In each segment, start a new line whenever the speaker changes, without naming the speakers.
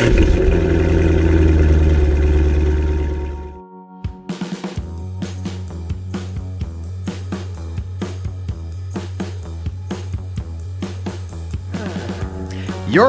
You're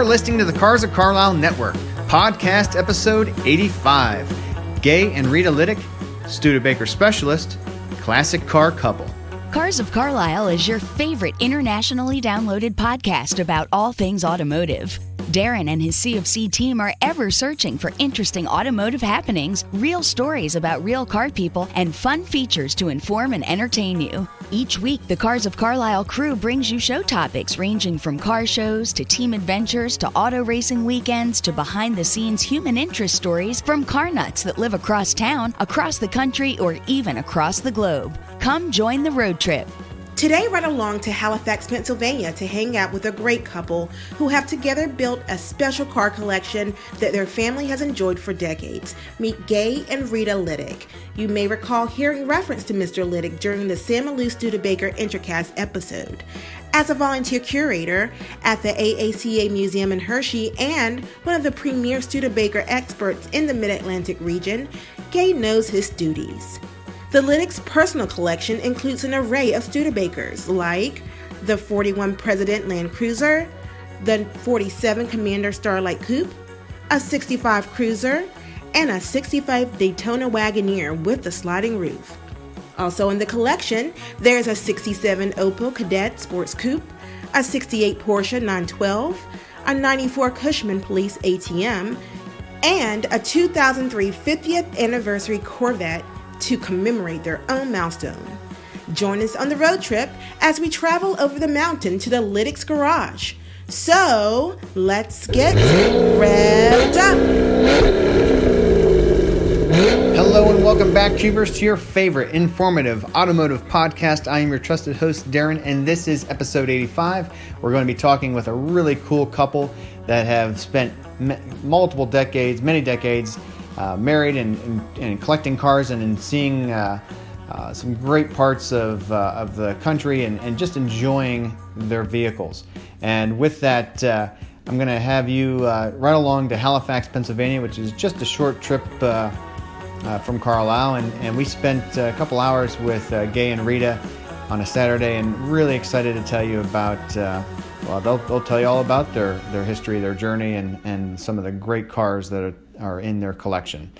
listening to the Cars of Carlisle Network, podcast episode 85. Gaye and Rita Liddick, Studebaker specialist, classic car couple.
Cars of Carlisle is your favorite internationally downloaded podcast about all things automotive. Darren and his CFC team are ever searching for interesting automotive happenings, real stories about real car people, and fun features to inform and entertain you. Each week, the Cars of Carlisle crew brings you show topics ranging from car shows to team adventures to auto racing weekends to behind-the-scenes human interest stories from car nuts that live across town, across the country, or even across the globe. Come join the road trip.
Today, ride along to Halifax, Pennsylvania to hang out with a great couple who have together built a special car collection that their family has enjoyed for decades. Meet Gaye and Rita Liddick. You may recall hearing reference to Mr. Liddick during the Sam and Lou Studebaker intracast episode. As a volunteer curator at the AACA Museum in Hershey and one of the premier Studebaker experts in the Mid-Atlantic region, Gaye knows his duties. The Liddicks' personal collection includes an array of Studebakers, like the 41 President Land Cruiser, the 47 Commander Starlight Coupe, a 65 Cruiser, and a 65 Daytona Wagonaire with a sliding roof. Also in the collection, there's a 67 Opel Kadett Sports Coupe, a 68 Porsche 912, a 94 Cushman Police ATM, and a 2003 50th Anniversary Corvette to commemorate their own milestone. Join us on the road trip as we travel over the mountain to the Liddicks garage. So, let's get revved up!
Hello and welcome back, Tubers, to your favorite informative automotive podcast. I am your trusted host, Darren, and this is episode 85. We're going to be talking with a really cool couple that have spent multiple decades, many decades, married and collecting cars and seeing some great parts of the country and just enjoying their vehicles. And with that, I'm going to have you ride along to Halifax, Pennsylvania, which is just a short trip from Carlisle. And we spent a couple hours with Gaye and Rita on a Saturday, and really excited to tell you about, they'll tell you all about their history, their journey, and some of the great cars that are in their collection.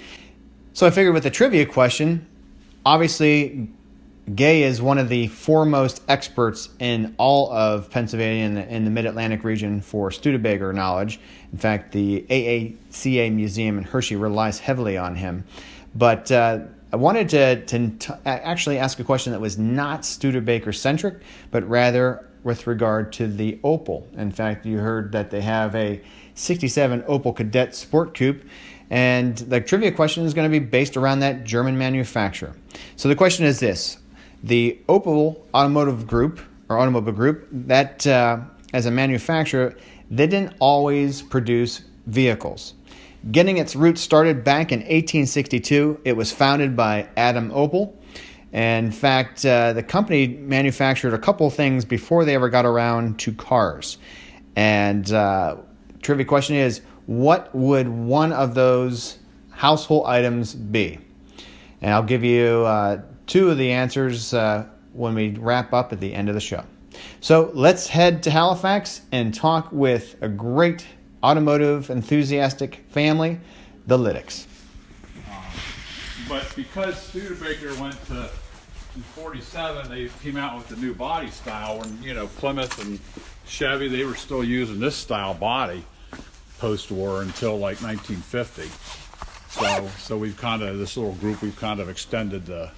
So I figured with the trivia question, obviously Gaye is one of the foremost experts in all of Pennsylvania in the Mid-Atlantic region for Studebaker knowledge. In fact, the AACA Museum in Hershey relies heavily on him. But I wanted to actually ask a question that was not Studebaker-centric, but rather with regard to the Opel. In fact, you heard that they have a 67 Opel Kadett Sport Coupe, and the trivia question is going to be based around that German manufacturer. So the question is this: the Opel automobile group, that as a manufacturer, they didn't always produce vehicles. Getting its roots started back in 1862, it was founded by Adam Opel. And in fact, the company manufactured a couple things before they ever got around to cars. And trivia question is, what would one of those household items be? And I'll give you two of the answers when we wrap up at the end of the show. So let's head to Halifax and talk with a great automotive enthusiastic family, the Liddicks.
But because Studebaker went to in 47, they came out with the new body style. When Plymouth and Chevy, they were still using this style body post-war until like 1950. So we've this little group, we've extended the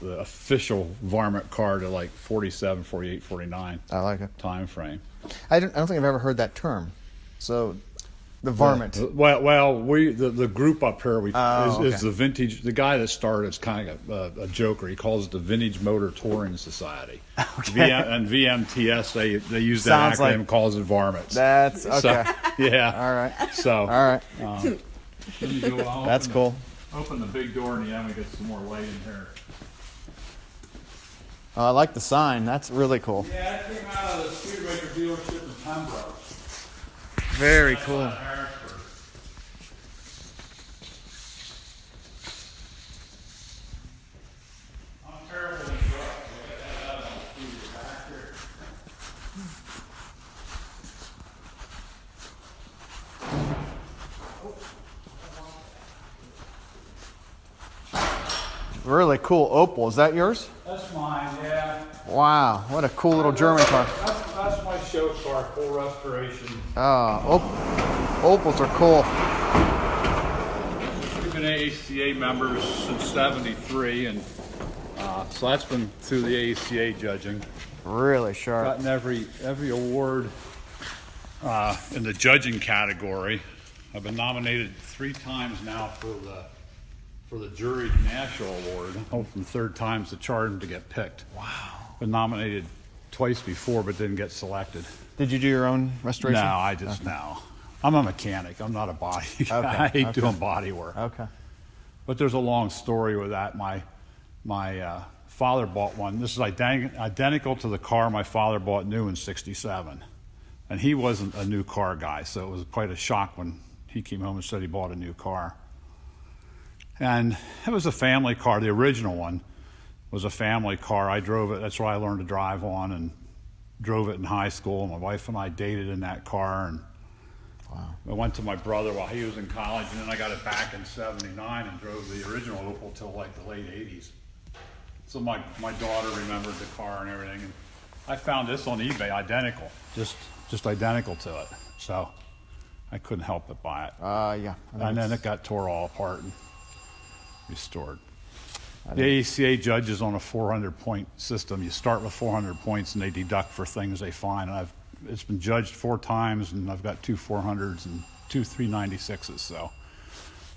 official varmint car to like 47, 48, 49.
I like it.
Time frame.
I don't think I've ever heard that term. So the varmint.
The group up here
okay.
is the vintage. The guy that started is kind of a joker. He calls it the Vintage Motor Touring Society.
Okay.
And VMTS, they use that acronym, like, calls it varmints.
That's okay.
So, yeah.
All right.
So
all right.
That's
cool.
Open the big door and we get some more light in here.
Oh, I like the sign. That's really cool.
Yeah, that came out of the Studebaker dealership in Pembroke.
Very cool. really cool Opal. Is that yours?
That's mine, yeah.
Wow, what a cool little German car.
That's my show car, full restoration.
Opals are cool.
We've been AACA members since '73, and so that's been through the AACA judging.
Really sharp.
Gotten every award in the judging category. I've been nominated 3 times now for the jury national award. I'm hoping 3rd time's the charm to get picked.
Wow.
Been nominated twice before, but didn't get selected.
Did you do your own restoration?
No, I just no. I'm a mechanic. I'm not a body guy.
Okay.
I hate doing body work.
Okay.
But there's a long story with that. My father bought one. This is identical to the car my father bought new in '67, and he wasn't a new car guy, so it was quite a shock when he came home and said he bought a new car. And it was a family car. The original one was a family car. I drove it. That's why I learned to drive on and drove it in high school. My wife and I dated in that car, and
wow.
I went to my brother while he was in college, and then I got it back in '79 and drove the original Opel till like the late '80s. So my daughter remembered the car and everything, and I found this on eBay, identical, just identical to it. So I couldn't help but buy it.
Yeah.
And then it got tore all apart and restored. The AACA judges on a 400-point system. You start with 400 points, and they deduct for things they find. And it's been judged 4 times, and I've got 2 400s and 2 396s. So,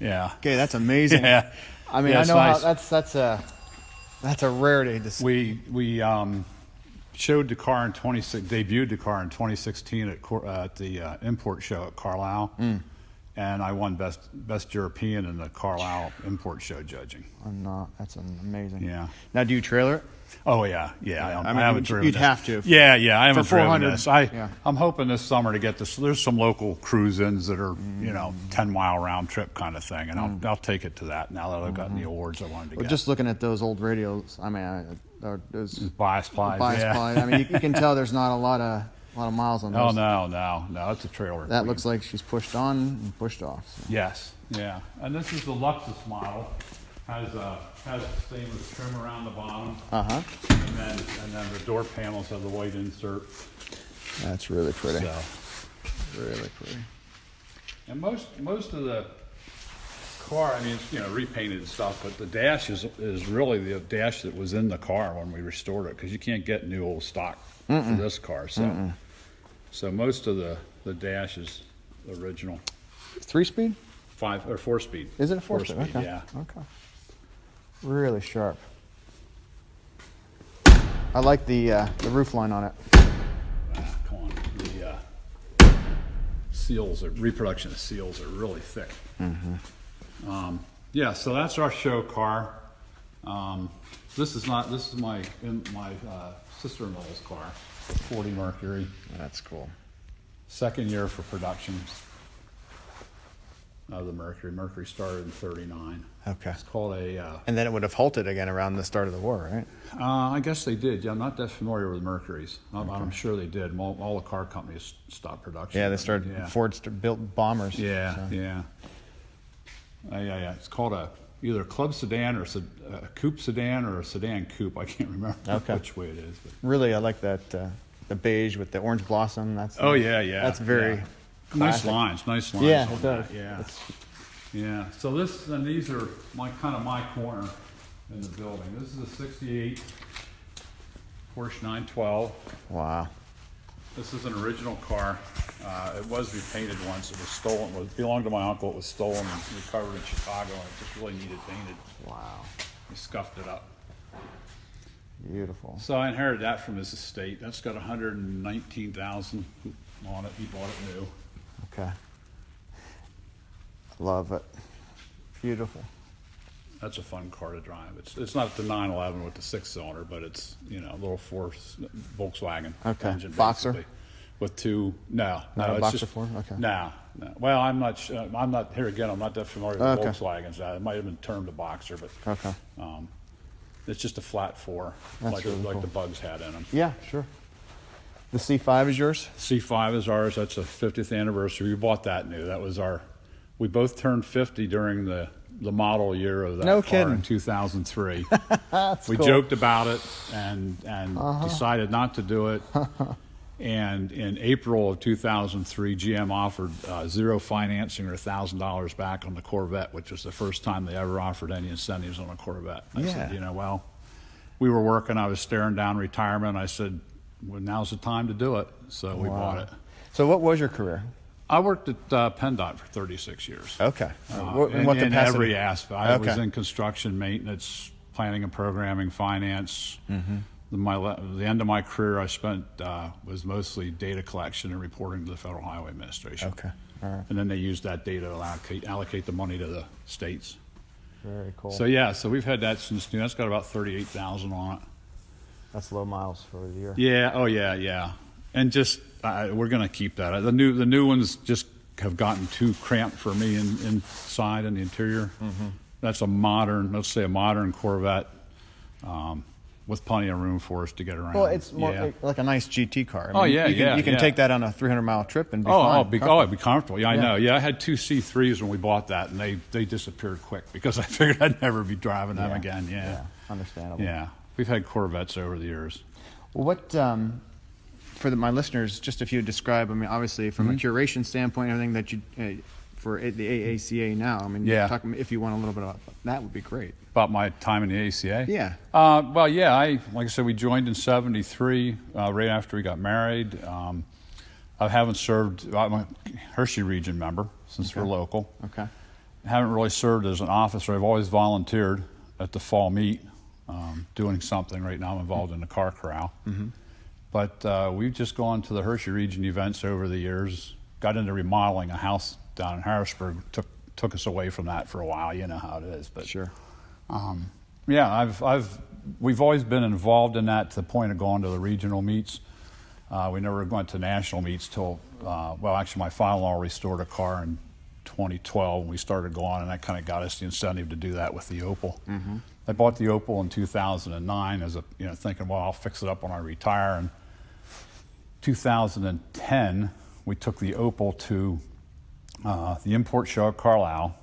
yeah.
Okay, that's amazing.
Yeah.
I mean,
Yeah,
I know
nice.
how that's a rarity.
We showed the car debuted the car in 2016 at the import show at Carlisle, and I won best European in the Carlisle import show judging.
That's amazing.
Yeah.
Now, do you trailer it?
Oh yeah. I
mean,
haven't driven.
You'd
this.
have to.
Yeah, I haven't
For
driven
400,
this.
yeah.
I'm hoping this summer to get this. There's some local cruise-ins that are 10-mile round trip kind of thing, and I'll take it to that now that I've gotten the awards I wanted to get.
Just looking at those old radios, I mean, those
bias plies.
I mean, you can tell there's not a lot of miles on those.
Oh no, it's a trailer.
That looks like she's pushed on and pushed off. So.
Yes, yeah. And this is the Luxus model. Has stainless trim around the bottom. And then the door panels have the white insert.
That's really pretty.
So,
really pretty.
and most of the car, I mean, it's repainted and stuff, but the dash is really the dash that was in the car when we restored it, because you can't get new old stock for this car. So most of the dash is original.
3-speed?
5 or 4-speed.
Is it a 4-speed? Okay.
Yeah.
Okay. Really sharp. I like the roof line on it.
Come on. The reproduction of seals are really thick. Yeah, so that's our show car. This is my sister-in-law's car, 40 Mercury.
That's cool.
2nd year for production of the Mercury. Mercury started in '39.
Okay.
It's called a...
And then it would have halted again around the start of the war, right?
I guess they did. Yeah, I'm not that familiar with Mercuries. I'm sure they did. All the car companies stopped production.
Yeah, they started.
Yeah.
Ford built bombers.
Yeah,
so.
yeah. It's called either a club sedan or a coupe sedan or a sedan coupe. I can't remember which way it is. But.
Really, I like that the beige with the orange blossom. That's
yeah.
That's very
nice lines.
Yeah,
on
it does.
That, yeah. So these are my corner in the building. This is a '68 Porsche 912.
Wow.
This is an original car. It was repainted once. It was stolen. It belonged to my uncle. It was stolen and recovered in Chicago, and it just really needed painted.
Wow.
He scuffed it up.
Beautiful.
So I inherited that from his estate. That's got 119,000 on it. He bought it new.
Okay. Love it. Beautiful.
That's a fun car to drive. It's not the 911 with the 6-cylinder, but it's a little Volkswagen engine.
Boxer.
Basically. With 2, no,
Not a
it's
Boxer
just, 4?
Okay.
No. Well, I'm not here again. I'm not that familiar with Volkswagens. It might have been termed a Boxer, but it's just a flat 4, like the Bugs had in them.
Yeah, sure. The C5 is yours?
C5 is ours. That's a 50th anniversary. We bought that new. That was we both turned 50 during the the model year of that
No
car
kidding.
in 2003. We
cool.
joked about it and decided not to do it. And in April of 2003, GM offered zero financing or $1,000 back on the Corvette, which was the first time they ever offered any incentives on a Corvette. I said, well, we were working. I was staring down retirement. I said, well, now's the time to do it. So we bought it.
So what was your career?
I worked at PennDOT for 36 years.
Okay.
In
what
in
capacity?
every aspect. I was in construction, maintenance, planning and programming, finance. The end of my career I spent was mostly data collection and reporting to the Federal Highway Administration.
Okay. All right.
And then they used that data to allocate the money to the states.
Very cool.
So we've had that since new. That's got about 38,000 on it.
That's low miles for the year.
Yeah. Oh yeah. And just we're going to keep that. The new ones just have gotten too cramped for me inside in the interior. That's a modern, let's say a modern Corvette. With plenty of room for us to get around.
Well, it's more like a nice GT car. I
mean,
you can take that on a 300-mile trip and be fine.
It'd be comfortable. Yeah, I know. Yeah, I had two C3s when we bought that, and they disappeared quick because I figured I'd never be driving them again. Yeah,
understandable.
Yeah, we've had Corvettes over the years.
Well, what for my listeners, just if you would describe, I mean, obviously from a curation standpoint, everything that you for the AACA now. I mean, talk, if you want a little bit about that, would be great.
About my time in the AACA?
Yeah.
Well, yeah. Like I said, we joined in '73, right after we got married. I haven't served. I'm a Hershey region member since we're local.
Okay.
I haven't really served as an officer. I've always volunteered at the fall meet, doing something. Right now, I'm involved in the car corral. But we've just gone to the Hershey region events over the years. Got into remodeling a house down in Harrisburg. Took us away from that for a while. You know how it is. But
sure.
Yeah, we've always been involved in that to the point of going to the regional meets. We never went to national meets till, actually my father-in-law restored a car in 2012 and we started going, and that kind of got us the incentive to do that with the Opel. I bought the Opel in 2009 as thinking, well, I'll fix it up when I retire. And 2010, we took the Opel to the import show at Carlisle.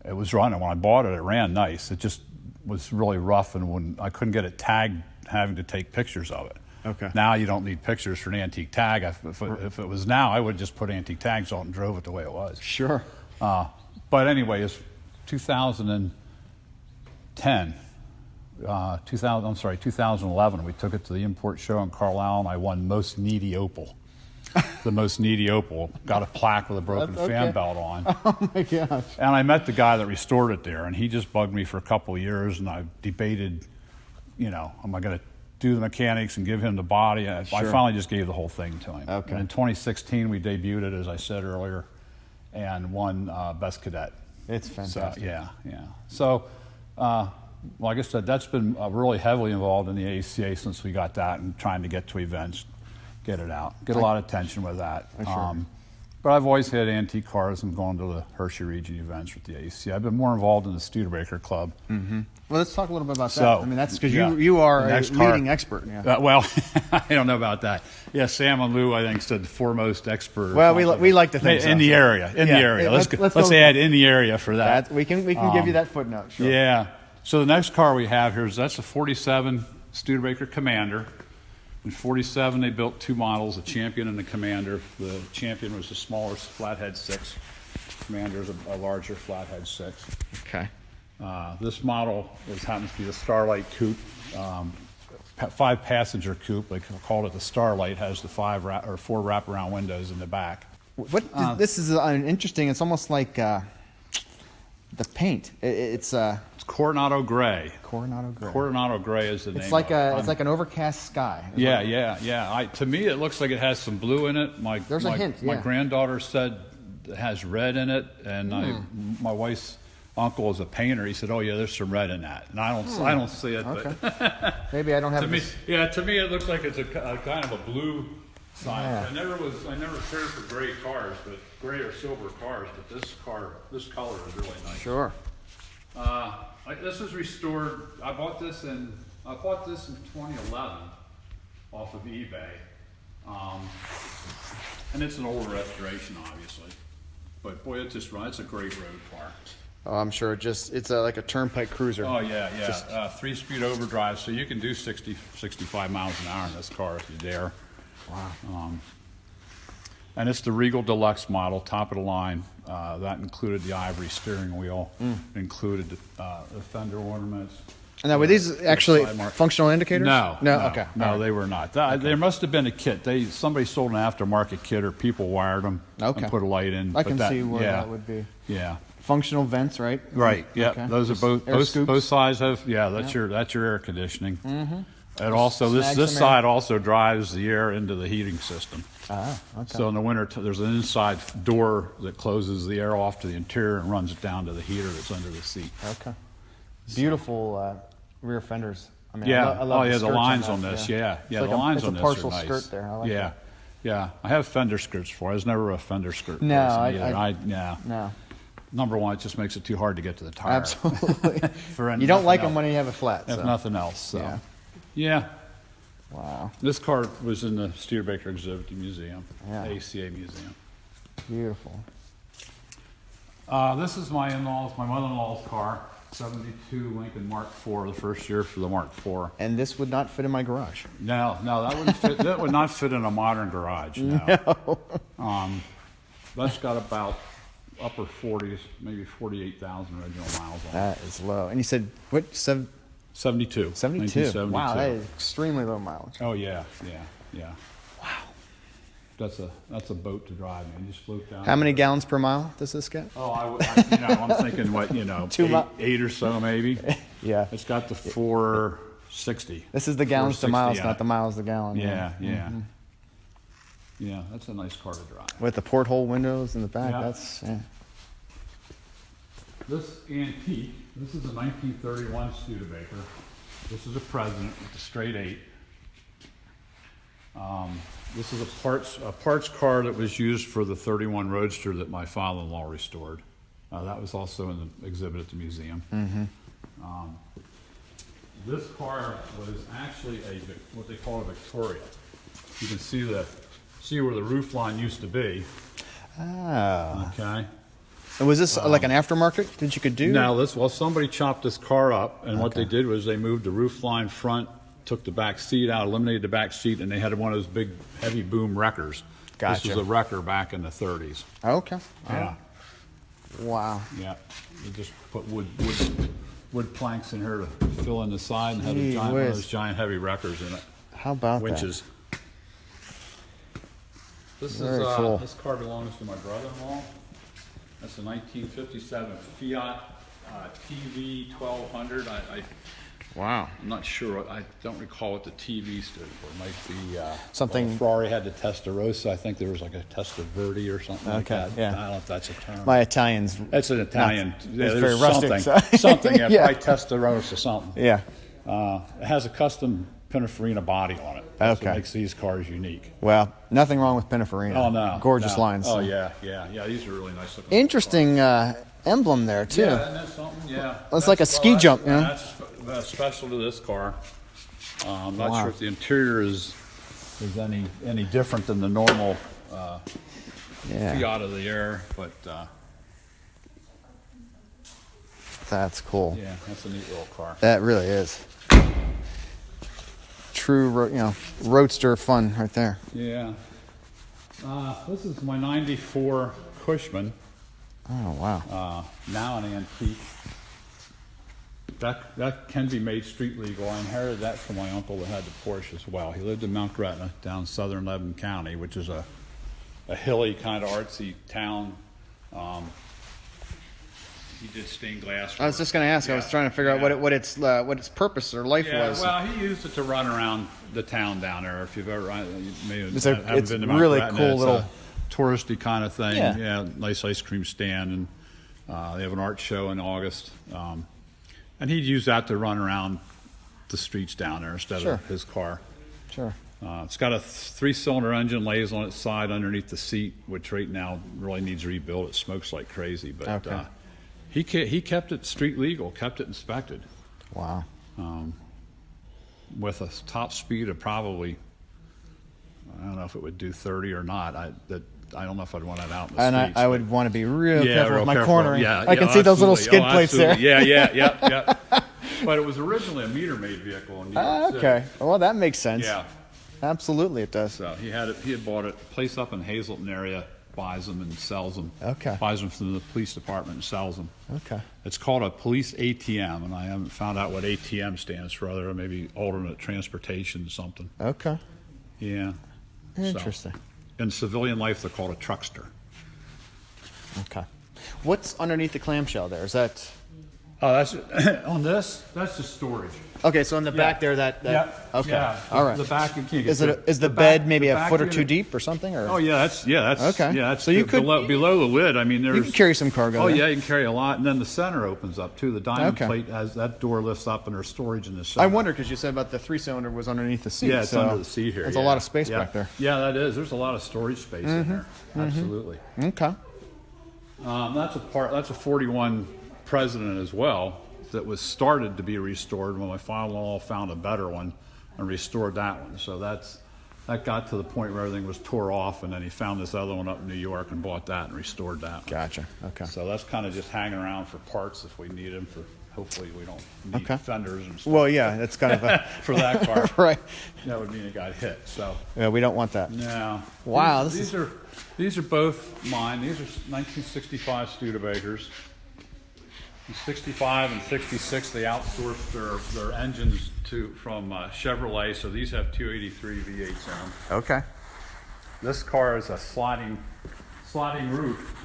It was running. When I bought it, it ran nice. It just was really rough, and when I couldn't get it tagged, having to take pictures of it.
Okay.
Now you don't need pictures for an antique tag. If it was now, I would have just put antique tags on it and drove it the way it was.
Sure.
But anyway, it's 2010. 2011. We took it to the import show in Carlisle, and I won Most Needy Opel. The most needy Opel. Got a plaque with a broken fan belt on.
Oh my gosh.
And I met the guy that restored it there, and he just bugged me for a couple of years, and I debated, am I going to do the mechanics and give him the body? I finally just gave the whole thing to him.
Okay.
And in 2016, we debuted it, as I said earlier, and won Best Kadett.
It's fantastic.
So, yeah. So, like I said, that's been really heavily involved in the AACA since we got that and trying to get to events. Get it out. Get a lot of attention with that.
Sure.
But I've always had antique cars and gone to the Hershey region events with the AACA. I've been more involved in the Studebaker Club.
Well, let's talk a little bit about that.
So,
I mean, that's because you are a leading expert. Yeah.
Well, I don't know about that. Yeah, Sam and Lou, I think, said the foremost expert.
Well, we like to think
in the area. In the area. Let's add in the area for that.
We can give you that footnote. Sure.
Yeah. So the next car we have here that's a '47 Studebaker Commander. In '47, they built two models, a Champion and a Commander. The Champion was the smaller flathead 6. Commander is a larger flathead 6.
Okay.
This model happens to be the Starlight Coupe, 5-passenger coupe. They called it the Starlight. Has the 4 wraparound windows in the back.
This is interesting. It's almost like the paint. It's
Coronado Gray.
Coronado Gray.
Coronado Gray is the name.
It's like an overcast sky.
Yeah. To me, it looks like it has some blue in it.
There's a hint.
My granddaughter said it has red in it, and my wife's uncle is a painter. He said, "Oh yeah, there's some red in that," and I don't see it.
Okay.
But
Maybe I don't have.
To me, it looks like it's a kind of a blue sign.
Yeah.
I never cared for gray cars, but gray or silver cars. But this color is really nice.
Sure.
This was restored. I bought this in 2011 off of eBay, and it's an older restoration, obviously. But boy, it's a great road car.
Oh, I'm sure it's like a turnpike cruiser.
Oh, yeah. 3-speed overdrive, so you can do 60, 65 miles an hour in this car if you dare.
Wow.
And it's the Regal Deluxe model, top of the line. That included the ivory steering wheel, included the fender ornaments.
And now, were these actually functional indicators?
No.
Okay.
No, they were not. There must have been a kit. Somebody sold an aftermarket kit, or people wired them and put a light in.
I can see where that would be.
Yeah.
Functional vents, right?
Right. Yeah.
Okay.
Those are both sides have. Yeah, that's your air conditioning. And also this side also drives the air into the heating system.
Okay.
So in the winter, there's an inside door that closes the air off to the interior and runs it down to the heater that's under the seat.
Okay. Beautiful rear fenders. I mean,
Yeah.
I love
the lines on this. Yeah. The lines on this are nice.
It's a partial skirt there. I like that.
Yeah. I have fender skirts for it. I was never a fender skirt
No,
person either.
No.
Number one, it just makes it too hard to get to the tire.
Absolutely. You don't like them when you have a flat.
If nothing else. So. Yeah.
Wow.
This car was in the Studebaker Museum,
Yeah.
AACA Museum.
Beautiful.
This is my mother-in-law's car, 72 Lincoln Mark IV, the first year for the Mark IV.
And this would not fit in my garage.
No, that wouldn't fit. That would not fit in a modern garage. No. That's got about upper 40s, maybe 48,000 original miles on it.
That is low. And you said what?
72.
72. Wow, that is extremely low mileage.
Oh yeah. Wow. That's a boat to drive. Man, you just float down.
How many gallons per mile does this get?
Oh, I'm thinking eight or so maybe.
Yeah.
It's got the 460.
This is the gallons to miles, not the miles to gallon.
Yeah. Yeah, that's a nice car to drive.
With the porthole windows in the back, that's. Yeah.
This antique. This is a 1931 Studebaker. This is a President with the straight 8. This is a parts car that was used for the 31 Roadster that my father-in-law restored. That was also in the exhibit at the museum. This car was actually what they call a Victoria. You can see where the roof line used to be.
Ah.
Okay.
And was this like an aftermarket that you could do?
No, somebody chopped this car up, and what they did was they moved the roof line front, took the back seat out, eliminated the back seat, and they had one of those big, heavy boom wreckers.
Gotcha.
This was a wrecker back in the 30s.
Okay.
Yeah.
Wow.
Yeah. They just put wood planks in here to fill in the side and had one of those giant heavy wreckers in it.
How about
winches. This
Very cool.
This car belongs to my brother-in-law. That's a 1957 Fiat TV 1200.
Wow.
I'm not sure. I don't recall what the TV stood for. It might be
something.
Ferrari had the Testarossa. I think there was like a Testa Verde or something like that.
Yeah.
I don't know if that's a term.
My Italian's.
It's an Italian.
It's very rustic.
Something. Yeah,
Yeah.
probably Testarossa something.
Yeah.
It has a custom Pininfarina body on it. That's what makes these cars unique.
Well, nothing wrong with Pininfarina.
Oh no.
Gorgeous lines.
Oh yeah. These are really nice looking.
Interesting emblem there too.
Yeah, isn't that something? Yeah.
It's like a ski jump, you know?
That's special to this car. I'm not sure if the interior is any different than the normal Fiat of the Air, but
that's cool.
Yeah, that's a neat little car.
That really is. True, roadster fun right there.
Yeah. This is my '94 Cushman.
Oh wow.
Now an antique. That can be made street legal. I inherited that from my uncle that had the Porsche as well. He lived in Mount Gretna, down southern Lebanon County, which is a hilly kind of artsy town. He did stained glass.
I was just going to ask. Yeah. I was trying to figure out what its purpose or life was.
Well, he used it to run around the town down there. If you've ever,
it's really cool little
touristy kind of thing.
Yeah.
Nice ice cream stand, and they have an art show in August. And he'd use that to run around the streets down there instead of his car.
Sure.
It's got a 3-cylinder engine, lays on its side underneath the seat, which right now really needs rebuilt. It smokes like crazy, but he kept it street legal, kept it inspected.
Wow.
With a top speed of probably, I don't know if it would do 30 or not. I don't know if I'd want it out in the
And
streets.
I would want to be real careful
real
with my
careful.
cornering.
Yeah,
I can see those little skid
absolutely.
plates there.
Yeah. But it was originally a meter-made vehicle in New York City.
Okay. Well, that makes sense.
Yeah.
Absolutely, it does.
So he had bought it. A place up in Hazleton area buys them and sells them.
Okay.
Buys them from the police department and sells them.
Okay.
It's called a police ATM, and I haven't found out what ATM stands for. Other maybe alternate transportation or something.
Okay.
Yeah.
Interesting.
So, in civilian life, they're called a truckster.
Okay. What's underneath the clamshell there? Is that...
Oh, that's on this. That's just storage.
Okay, so in the back there, that okay,
Yeah.
all right.
The back you can't get.
Is the bed maybe a foot or two deep or something? Or
Oh yeah, that's
okay.
Yeah, that's
so you could
below the lid. I mean, there's
you can carry some cargo.
Oh
there.
yeah, you can carry a lot, and then the center opens up too. The diamond
Okay.
plate has that door lifts up, and there's storage in the center.
I wonder because you said about the 3-cylinder was underneath the seat.
Yeah, it's
so
under the seat here.
There's
yeah.
a lot of space
Yeah.
back there.
Yeah, that is. There's a lot of storage space in there. Absolutely.
Okay.
That's a 41 President as well. That was started to be restored when my father-in-law found a better one and restored that one. So that got to the point where everything was tore off, and then he found this other one up in New York and bought that and restored that one.
Gotcha. Okay.
So that's kind of just hanging around for parts if we need them. For hopefully we don't need fenders and stuff.
Well, yeah, that's kind of a
for that car.
right.
That would mean it got hit. So
yeah, we don't want that.
no.
Wow,
These are both mine. These are 1965 Studebakers. In 65 and 66, they outsourced their engines from Chevrolet, so these have 283 V8s in them.
Okay.
This car is a sliding roof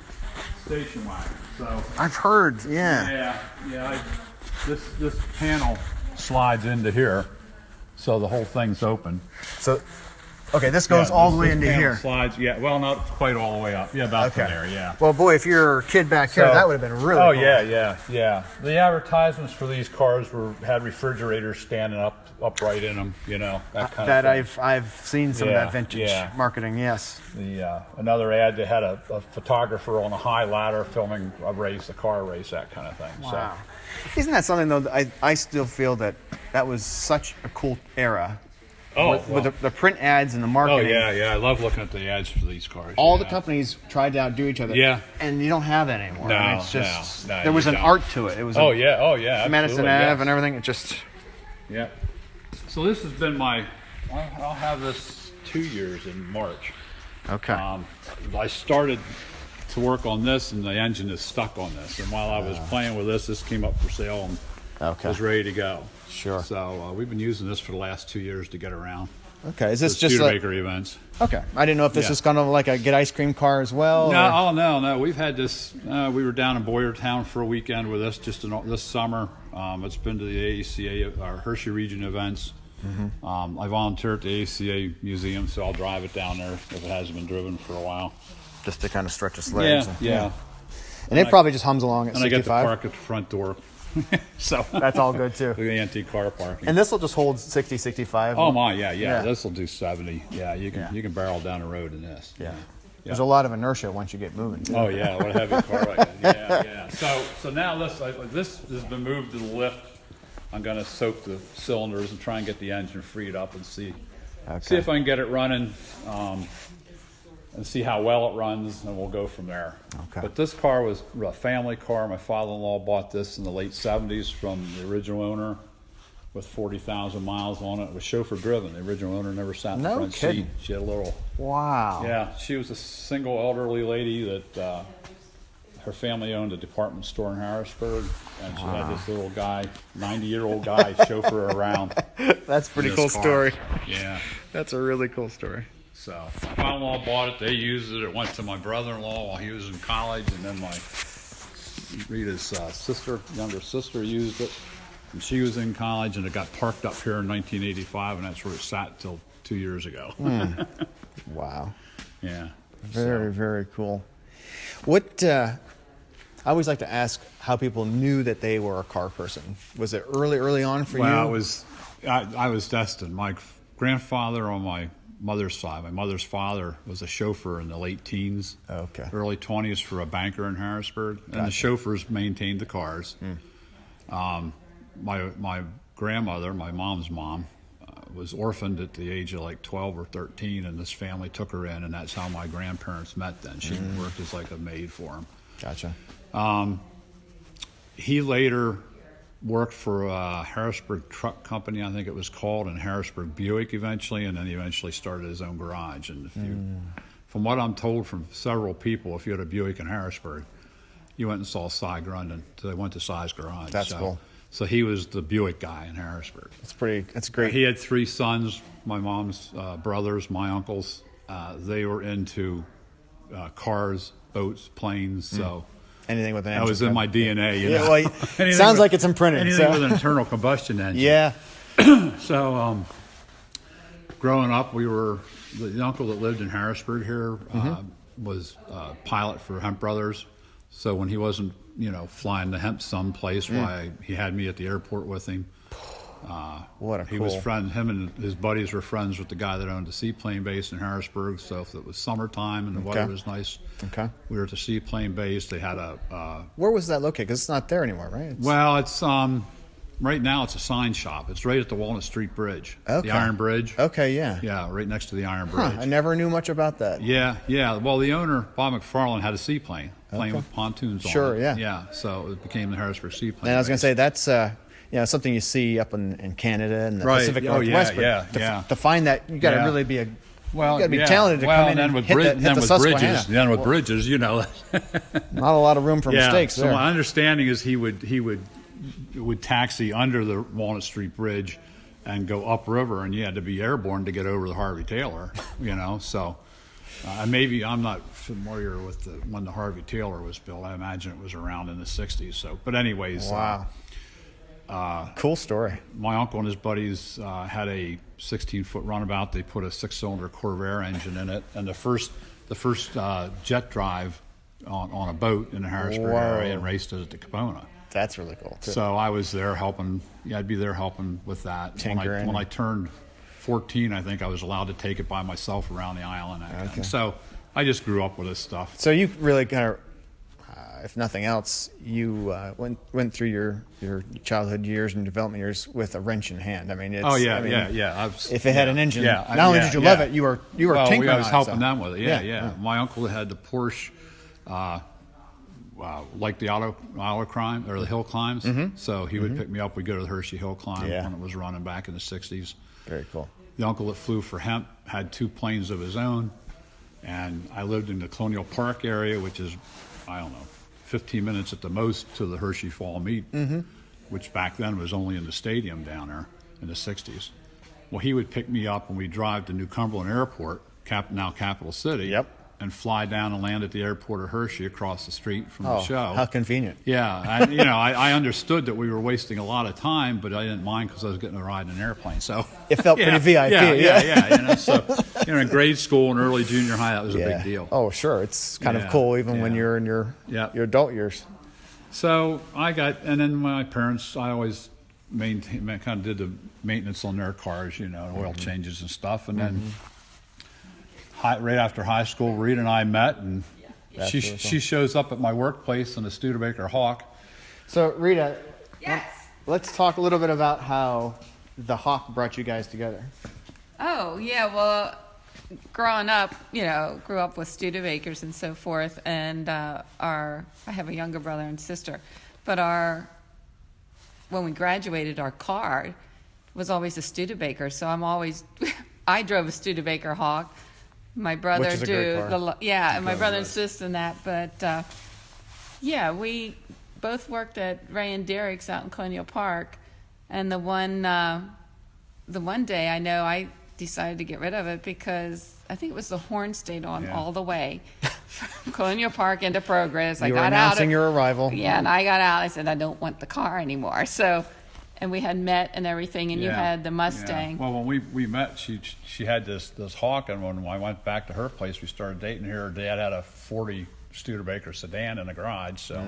station wagon. So
I've heard. Yeah.
This panel slides into here, so the whole thing's open.
So, okay, this goes all the way into
panel
here.
Slides, well, not quite all the way up. Yeah, about
Okay.
there. Yeah.
Well, boy, if you're a kid back here, that would have been really.
Oh
cool.
yeah. The advertisements for these cars had refrigerators standing upright in them. You know that kind of thing.
I've seen some of
Yeah,
that vintage
yeah.
marketing. Yes.
The another ad that had a photographer on a high ladder filming a car race, that kind of thing.
Wow. Isn't that something though? That I still feel that was such a cool era.
So,
with the print ads and the marketing.
Oh yeah. I love looking at the ads for these cars.
All the companies tried to outdo each other.
Yeah.
And you don't have that anymore.
No,
I mean, it's just
no,
there was
you
an
don't.
art to it. It was.
Madison
Madison Ave and everything. It just.
Yeah. So this has been I'll have this 2 years in March.
Okay.
I started to work on this, and the engine is stuck on this. And while I was playing with this came up for sale and was ready to go.
Sure.
So we've been using this for the last 2 years to get around.
Okay. Is this
The
just like?
Studebaker events?
Okay. I didn't know if this is kind of like a get ice cream car as well.
No, no. We've had this. We were down in Boyertown for a weekend with this this summer. It's been to the AACA, our Hershey region events. Mm-hmm. I volunteer at the AACA Museum, so I'll drive it down there if it hasn't been driven for a while.
Just to kind of stretch its legs.
Yeah.
And it probably just hums along at
And I get
65.
to park at the front door. So
That's all good too.
the antique car parking.
And this will just hold 60, 65.
Oh my, yeah.
Yeah.
This will do 70. Yeah, you can barrel down the road in this.
Yeah. There's a lot of inertia once you get moving. Too.
Oh yeah, what a heavy car like that. Yeah. So now this has been moved to the lift. I'm going to soak the cylinders and try and get the engine freed up and see if I can get it running, and see how well it runs, and we'll go from there.
Okay.
But this car was a family car. My father-in-law bought this in the late 70s from the original owner with 40,000 miles on it. It was chauffeur driven. The original owner never sat in the front seat. She had a little.
Wow.
Yeah, she was a single elderly lady that her family owned a department store in Harrisburg, and she had this little guy, 90-year-old guy, chauffeur her around.
That's a pretty
in
cool
this car.
story.
Yeah.
That's a really cool story.
So my father-in-law bought it. They used it. It went to my brother-in-law while he was in college, and then my Rita's younger sister, used it, and she was in college, and it got parked up here in 1985, and that's where it sat till 2 years ago.
Wow.
Yeah.
Very, very cool. What I always like to ask how people knew that they were a car person. Was it early on for you?
Well, it was. I was destined. My grandfather on my mother's side, my mother's father was a chauffeur in the late teens, early 20s for a banker in Harrisburg, and the chauffeurs maintained the cars. My grandmother, my mom's mom, was orphaned at the age of like 12 or 13, and this family took her in, and that's how my grandparents met then. She worked as like a maid for him.
Gotcha.
He later worked for a Harrisburg Truck Company, I think it was called, and Harrisburg Buick eventually, and then he eventually started his own garage. And from what I'm told from several people, if you had a Buick in Harrisburg, you went and saw Cy Grundon. So they went to Cy's garage.
That's cool.
So he was the Buick guy in Harrisburg.
That's great.
He had 3 sons, my mom's brothers, my uncles. They were into cars, boats, planes, so...
Anything with an engine.
That was in my DNA, you know.
Well, sounds like it's imprinted.
Anything with an internal combustion engine.
Yeah.
So, growing up, we were the uncle that lived in Harrisburg here was a pilot for Hemp Brothers. So when he wasn't, flying the hemp someplace, why he had me at the airport with him.
What a
He
cool.
was him and his buddies were friends with the guy that owned the seaplane base in Harrisburg. So if it was summertime and the weather was nice, we were at the seaplane base. They had
Where was that located? Because it's not there anymore, right?
it's right now it's a sign shop. It's right at the Walnut Street Bridge,
Okay.
the Iron Bridge.
Okay, yeah.
Yeah, right next to the Iron Bridge.
I never knew much about that.
Yeah. Well, the owner, Bob McFarland, had a seaplane, plane with pontoons on it.
Sure, yeah.
Yeah, so it became the Harrisburg Seaplane.
And I was going to
base.
say, that's something you see up in Canada and the
Right.
Pacific
Oh,
Northwest.
yeah,
but
yeah.
to find that, you got to
Yeah.
really be you
Well,
got to be talented to come in and hit the Susquehanna.
Then with bridges,
Not a lot of room for mistakes
so
there.
my understanding is he would taxi under the Walnut Street Bridge and go upriver, and you had to be airborne to get over the Harvey Taylor, So maybe I'm not familiar with when the Harvey Taylor was built. I imagine it was around in the 60s. So, but anyways,
Wow. Cool story.
my uncle and his buddies had a 16-foot runabout. They put a 6-cylinder Corvair engine in it, and the first jet drive on a boat in the Harrisburg area, and raced it at the Capona.
That's really cool, too.
So I was there helping. Yeah, I'd be there helping with that.
Tinkering.
When I turned 14, I think I was allowed to take it by myself around the island.
Okay.
So I just grew up with this stuff.
So you really kind of, if nothing else, you went through your childhood years and development years with a wrench in hand. I mean, it's,
yeah.
If it had an engine, not only did you love it, you were tinkering
I was
on
helping
it, so.
them with it. Yeah. My uncle had the Porsche, like the auto climb or the hill climbs. So he would pick me up. We'd go to the Hershey Hill Climb when it was running back in the 60s.
Very cool.
The uncle that flew for Hemp had 2 planes of his own, and I lived in the Colonial Park area, which is, 15 minutes at the most to the Hershey Fall Meet, which back then was only in the stadium down there in the 60s. Well, he would pick me up and we'd drive to New Cumberland Airport, now Capital City, and fly down and land at the airport of Hershey across the street from the show.
How convenient.
Yeah, I understood that we were wasting a lot of time, but I didn't mind because I was getting to ride in an airplane. So
it felt pretty VIP.
Yeah. So in grade school and early junior high, that was a big deal.
Oh, sure. It's kind of cool even when you're in your adult years.
So and then my parents, I always kind of did the maintenance on their cars, oil changes and stuff, and then. Right after high school, Rita and I met, and she shows up at my workplace in the Studebaker Hawk.
So, Rita, let's talk a little bit about how the Hawk brought you guys together.
Oh, yeah, well, growing up, grew up with Studebakers and so forth, and I have a younger brother and sister, but when we graduated, our car was always a Studebaker, so I drove a Studebaker Hawk. My brother
Which is a great car.
And my brother insists in that. But we both worked at Ray and Derek's out in Colonial Park, and the one day I know I decided to get rid of it because I think it was the horn stayed on all the way from Colonial Park into Progress.
You were announcing your arrival.
Yeah, and I got out. I said I don't want the car anymore. So. And we had met and everything, and you had the Mustang.
Yeah. Well, when we met, she had this Hawk, and when I went back to her place, we started dating her. Her dad had a 40 Studebaker sedan in the garage, so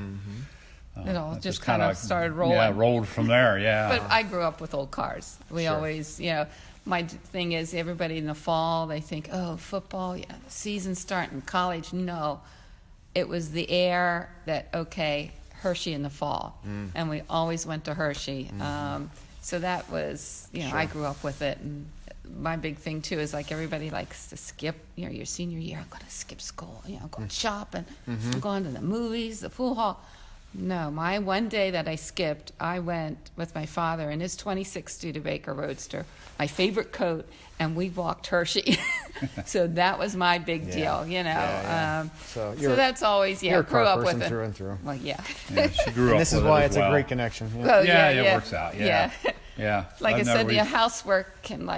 it all just kind of started rolling.
Yeah, rolled from there. Yeah.
But I grew up with old cars. We always, my thing is everybody in the fall they think, oh, football, the season's starting. College, no, it was the air that Hershey in the fall, and we always went to Hershey. So that was, I grew up with it. And my big thing, too, is like everybody likes to skip, your senior year. I'm going to skip school. I'm going shopping. I'm going to the movies, the pool hall. No, my one day that I skipped, I went with my father in his 26 Studebaker Roadster, my favorite coat, and we walked Hershey. So that was my big deal, So that's always,
you're a
grew
car
up
person
with it.
Through and through.
Well, yeah.
She grew up
And this is
with
why
it
it's
as well.
a great connection. Yeah.
Well,
It works out. Yeah. Yeah.
Like
I've
I said,
never-
the housework can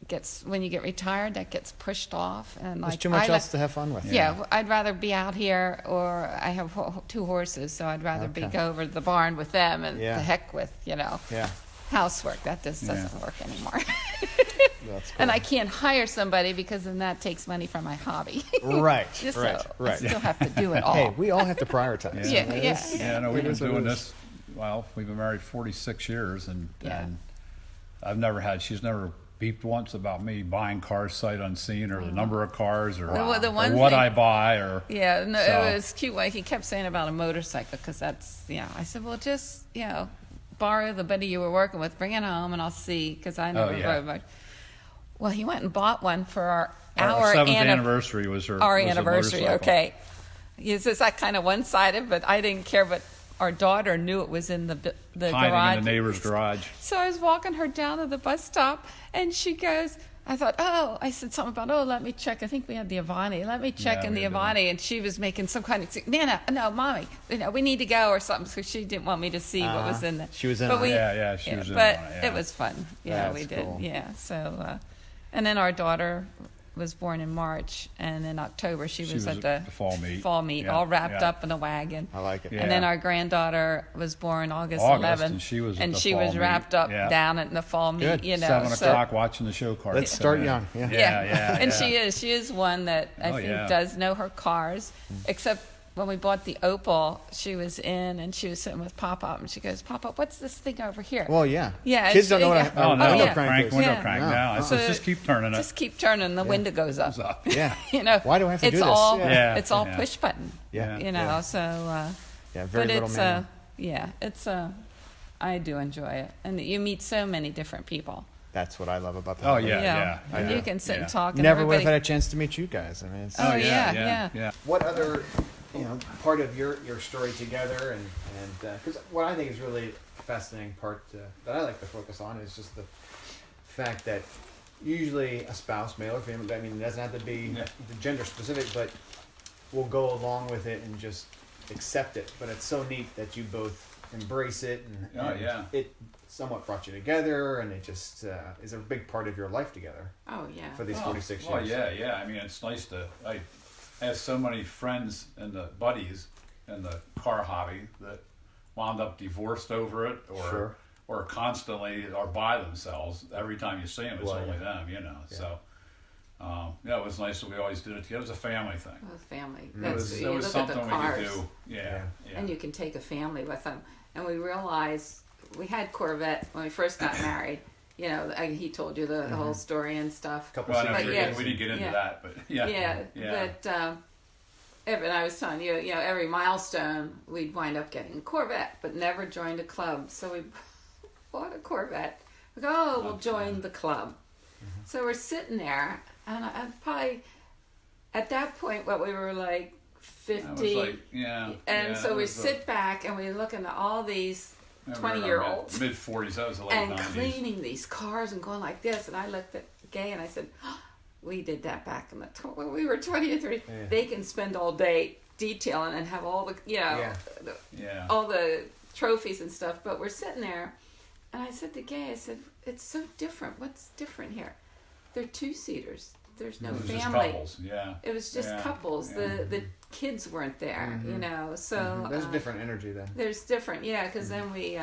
gets when you get retired, that gets pushed off, and
There's too much else to have fun with.
Yeah, I'd rather be out here, or I have 2 horses, so I'd rather go over to the barn with them, and the heck with housework. That just doesn't work anymore.
That's cool.
And I can't hire somebody because then that takes money from my hobby.
Right.
So
right.
I still have to do it all.
Hey, we all have to prioritize.
Yeah.
No, we've been doing this. Well, we've been married 46 years, and she's never beeped once about me buying cars sight unseen, or the number of cars, or,
Well, the
or
one
what
thing-
I buy, or
Yeah, no,
So-
it was cute. Like he kept saying about a motorcycle, because that's, I said, well, just, borrow the buddy you were working with, bring it home, and I'll see, because I never rode much. Well, he went and bought one for our
7th anniversary was her.
Our
was a
anniversary,
motorcycle.
okay. It's just that kind of one-sided, but I didn't care. But our daughter knew it was in the
Hiding
garage.
in the neighbor's garage.
So I was walking her down to the bus stop, and she goes, I thought, I said something about, let me check. I think we had the Avani. Let me check in the Avani. And she was making some kind of, no, Mommy, we need to go or something. So she didn't want me to see what was in there.
She was in
but
on it.
She was in
but
on it,
it was fun.
That's
we did.
cool.
Yeah. So, and then our daughter was born in March, and in October she was at the
fall meet.
all wrapped up in a wagon.
I like it.
Yeah.
And then our granddaughter was born August 11th,
and she was at the
she
fall
was wrapped
meet.
up
Yeah.
down in the fall meet.
Good.
7 o'clock watching the show cars.
Let's start young. Yeah.
And she is one that I think does know her cars, except when we bought the Opal, she was in and she was sitting with Pop-Up, and she goes, Pop-Up, what's this thing over here?
Well, yeah.
Yeah,
Kids don't know what
window
crank is.
Window
Yeah.
crank.
No.
No,
So
just keep turning it.
Just keep turning, the window goes up.
Yeah.
Why
do I have to do this?
All,
Yeah.
It's all
Yeah.
push button.
Yeah.
So.
Yeah, very
but
little
it's
manual.
I do enjoy it, and you meet so many different people.
That's what I love about the
Oh,
hobby.
yeah.
And you can sit and talk. And
Never would
everybody...
have had a chance to meet you guys. I mean, it's,
yeah.
What other, part of your story together, and because what I think is really fascinating part that I like to focus on is just the fact that usually a spouse, male or female, I mean, it doesn't have to be the gender specific, but will go along with it and just accept it. But it's so neat that you both embrace it, and it somewhat brought you together, and it just is a big part of your life together.
Oh yeah.
For these 46 years.
Well, yeah. I mean, it's nice to. I have so many friends and the buddies in the car hobby that wound up divorced over it, or constantly are by themselves. Every time you see them, it's only them.
Yeah.
So. It was nice that we always did it together. It was a family thing.
It was family.
It was something we could do. Yeah.
And you can take a family with them. And we realized we had Corvette when we first got married. He told you the whole story and stuff.
We didn't get into that, but
But and I was telling you, every milestone we'd wind up getting a Corvette, but never joined a club. So we bought a Corvette. We go, we'll join the club. So we're sitting there, and I probably at that point, we were like 50, so we sit back and we're looking at all these 20-year-olds,
mid 40s. That was the late
and
90s.
cleaning these cars and going like this. And I looked at Gaye and I said, "We did that back in when we were 20 or 30. Yeah. They can spend all day detailing and have all the all the trophies and stuff. But we're sitting there, and I said to Gaye, I said, "It's so different. What's different here? They're 2-seaters. There's no family.
Just couples,
It was just couples.
Yeah.
The kids weren't there, So
there's a different energy then.
There's different, because then we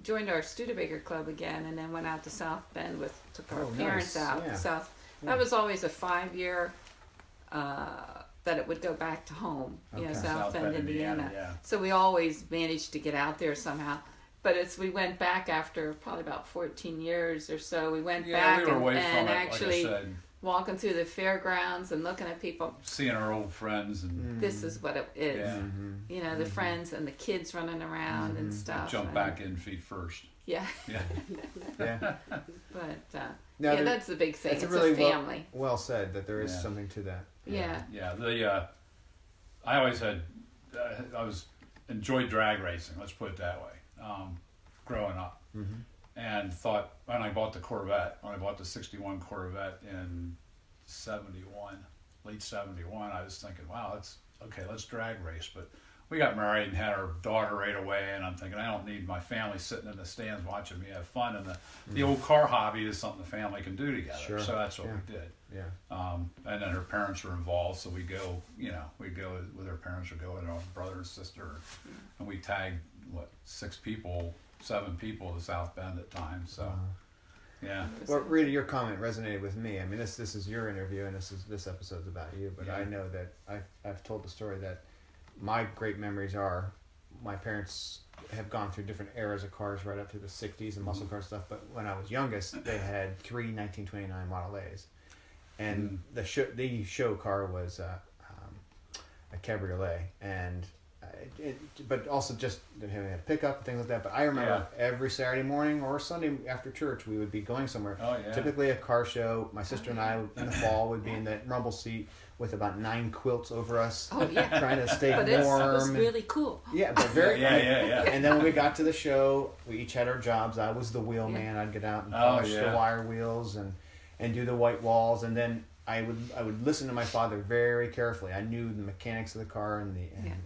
joined our Studebaker Club again, and then went out to South Bend took our parents out to South. That was always a 5-year that it would go back to home, South Bend, Indiana.
Yeah.
So we always managed to get out there somehow. But we went back after probably about 14 years or so. We went back
we were away
and
from it,
actually
like I said.
Walking through the fairgrounds and looking at people.
Seeing our old friends. And
this is what it is.
Yeah.
The friends and the kids running around and stuff.
Jump back in feet first.
Yeah.
Yeah.
Yeah.
But
Now,
yeah, that's the big thing.
It's
It's
really
a family.
well said that there is
Yeah.
something to that.
Yeah.
Yeah. I always had, enjoyed drag racing. Let's put it that way. Growing up, and thought when I bought the '61 Corvette in '71, late '71, I was thinking, wow, that's okay. Let's drag race, but. We got married and had our daughter right away, and I'm thinking I don't need my family sitting in the stands watching me have fun. And the old car hobby is something the family can do together.
Sure.
So that's what we did.
Yeah.
And then her parents were involved, so we go with her parents, or go with our brother and sister, and we tagged 7 people to South Bend at times. So, yeah.
Well, Rita, your comment resonated with me. I mean, this is your interview, and this episode's about you. But
Yeah.
I know that I've told the story that my great memories are my parents have gone through different eras of cars right up to the 60s and muscle car stuff. But when I was youngest, they had 3 1929 Model A's. And the show car was a cabriolet. And but also just having a pickup and things like that. But I remember every Saturday morning or Sunday after church, we would be going somewhere.
Oh, yeah.
Typically a car show. My sister and I in the fall would be in that rumble seat with about 9 quilts over us.
Oh, yeah.
Trying to stay
But
warm.
it was really cool.
Yeah, but very
Yeah.
And then when we got to the show, we each had our jobs. I was the wheel man. I'd get out and polish the wire wheels and do the white walls, and then I would listen to my father very carefully. I knew the mechanics of the car and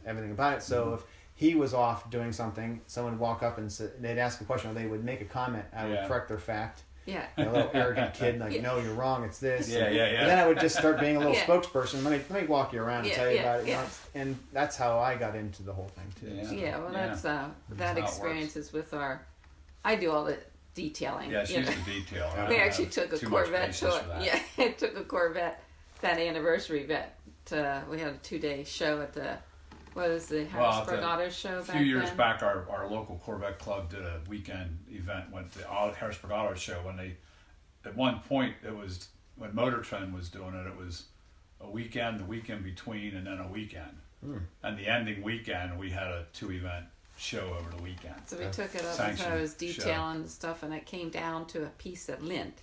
everything about it. So if he was off doing something, someone would walk up and they'd ask a question or they would make a comment. I would correct their fact.
Yeah.
A little arrogant kid, like, no, you're wrong, it's this.
Yeah.
And then I would just start being a little spokesperson. Let me walk you around and tell you about it. You know? And that's how I got into the whole thing, too.
Yeah, well, that's that experience is with I do all the detailing.
Yeah, she's the detailer.
We actually took a Corvette took a Corvette, that anniversary vet. We had a 2-day show at the Harrisburg Auto Show back then.
A few years back, our local Corvette club did a weekend event, went to the Harrisburg Auto Show. At one point, it was when Motor Trend was doing it, it was a weekend, the weekend between, and then a weekend. And the ending weekend, we had a 2-event show over the weekend.
So we took it up as I was detailing stuff, and it came down to a piece of lint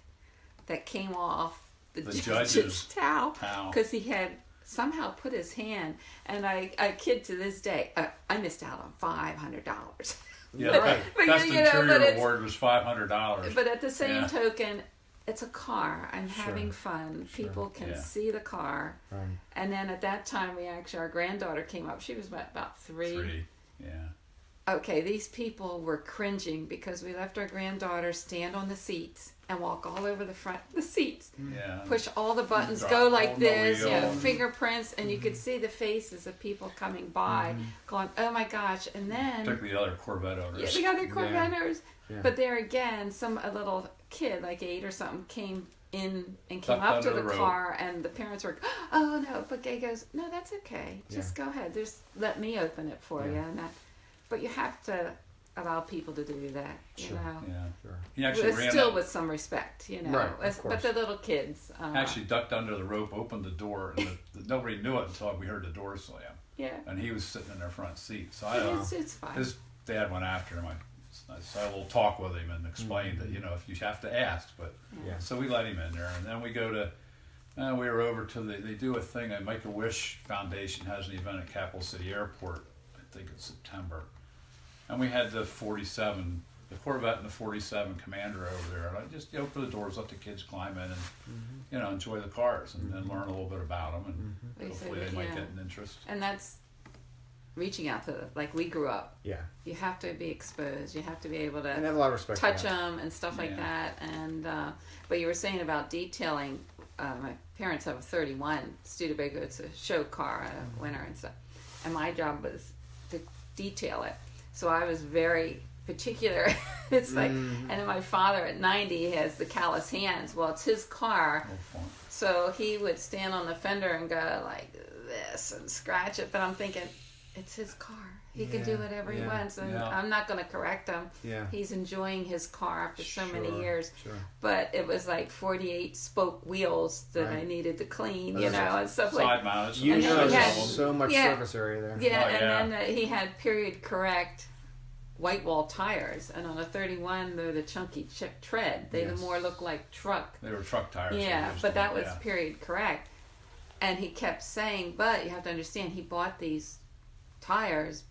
that came off the judge's towel because he had somehow put his hand, and I kid to this day, I missed out on $500.
Yeah, best interior award was $500.
But at the same token, it's a car. I'm having fun. People can see the car.
Right.
And then at that time, our granddaughter came up. She was about 3.
Yeah.
Okay, these people were cringing because we left our granddaughter stand on the seats and walk all over the front of the seats.
Yeah.
Push all the buttons, go like this, fingerprints, and you could see the faces of people coming by going, oh my gosh. And then
particularly the other Corvette owners.
Yeah, the other Corvette owners.
Yeah.
But there again, a little kid, like 8 or something, came in and came up to the car, and the parents were, oh no. But Gaye goes, no, that's okay. Just go ahead. Let me open it for you. And but you have to allow people to do that, you know.
Yeah, sure. He actually
with some respect, you know.
Right, of course.
But the little kids
actually ducked under the rope, opened the door, and nobody knew it until we heard the door slam.
Yeah.
And he was sitting in their front seat. So
it's fine.
His dad went after him. I had a little talk with him and explained that, if you have to ask. But so we let him in there, and then we go to. We were over to they do a thing. A Make-A-Wish Foundation has an event at Capital City Airport. I think in September. And we had the 47, the Corvette and the 47 Commander over there. And I just open the doors, let the kids climb in and, enjoy the cars and learn a little bit about them. And hopefully they might get an interest.
And that's reaching out to, like we grew up.
Yeah.
You have to be exposed. You have to be able to
and have a lot of respect
touch them and stuff like that. And but you were saying about detailing. My parents have a 31 Studebaker. It's a show car, a winter and stuff. And my job was to detail it. So I was very particular. It's like, and then my father at 90 has the callous hands. Well, it's his car. So he would stand on the fender and go like this and scratch it. But I'm thinking, it's his car. He can do whatever he wants. And I'm not going to correct him. Yeah. He's enjoying his car after so many years. Sure. But it was like 48 spoke wheels that I needed to clean, and stuff like that.
Side mounted.
You had so much surface area there.
Yeah, and then he had period correct white wall tires, and on a 31 they're the chunky tread. They more look like truck.
They were truck tires.
Yeah, but that was period correct. And he kept saying, but you have to understand, he bought these tires.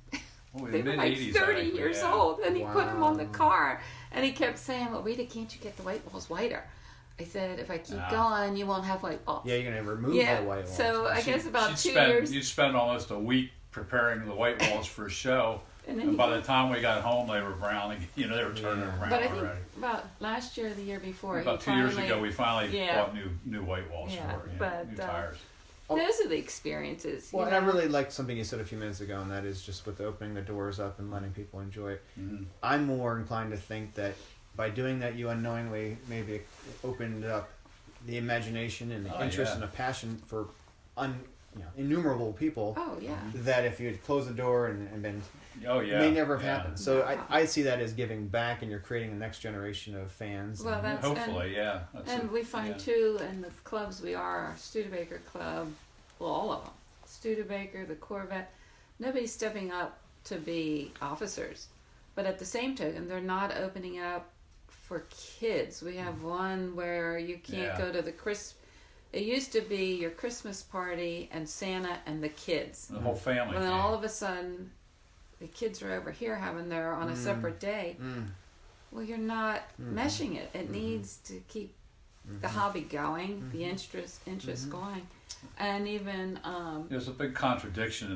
They were like 30 years old, and he put them on the car. And he kept saying, well, Rita, can't you get the white walls whiter? I said, if I keep going, you won't have white walls.
Yeah, you're going to remove the white walls.
So I guess about 2 years.
You'd spend almost a week preparing the white walls for a show. And by the time we got home, they were brown. They were turning around
but I think
already.
About last year or the year before.
About 2 years ago, we finally bought new white walls for
but,
new tires.
Those are the experiences.
Well, and I really liked something you said a few minutes ago, and that is just with opening the doors up and letting people enjoy it. Mm-hmm. I'm more inclined to think that by doing that, you unknowingly maybe opened up the imagination and the interest and a passion for innumerable people.
Oh, yeah.
That if you had closed the door and been... may never have happened. So I see that as giving back, and you're creating the next generation of fans.
Well, that's
hopefully,
and we find too in the clubs we are, our Studebaker Club, well, all of them, Studebaker, the Corvette, nobody's stepping up to be officers, but at the same token, they're not opening up for kids. We have one where you can't go to the It used to be your Christmas party and Santa and the kids,
the whole family.
Well, then all of a sudden, the kids are over here having their on a separate day. Well, you're not meshing it. It needs to keep the hobby going, the interest going, and even
there's a big contradiction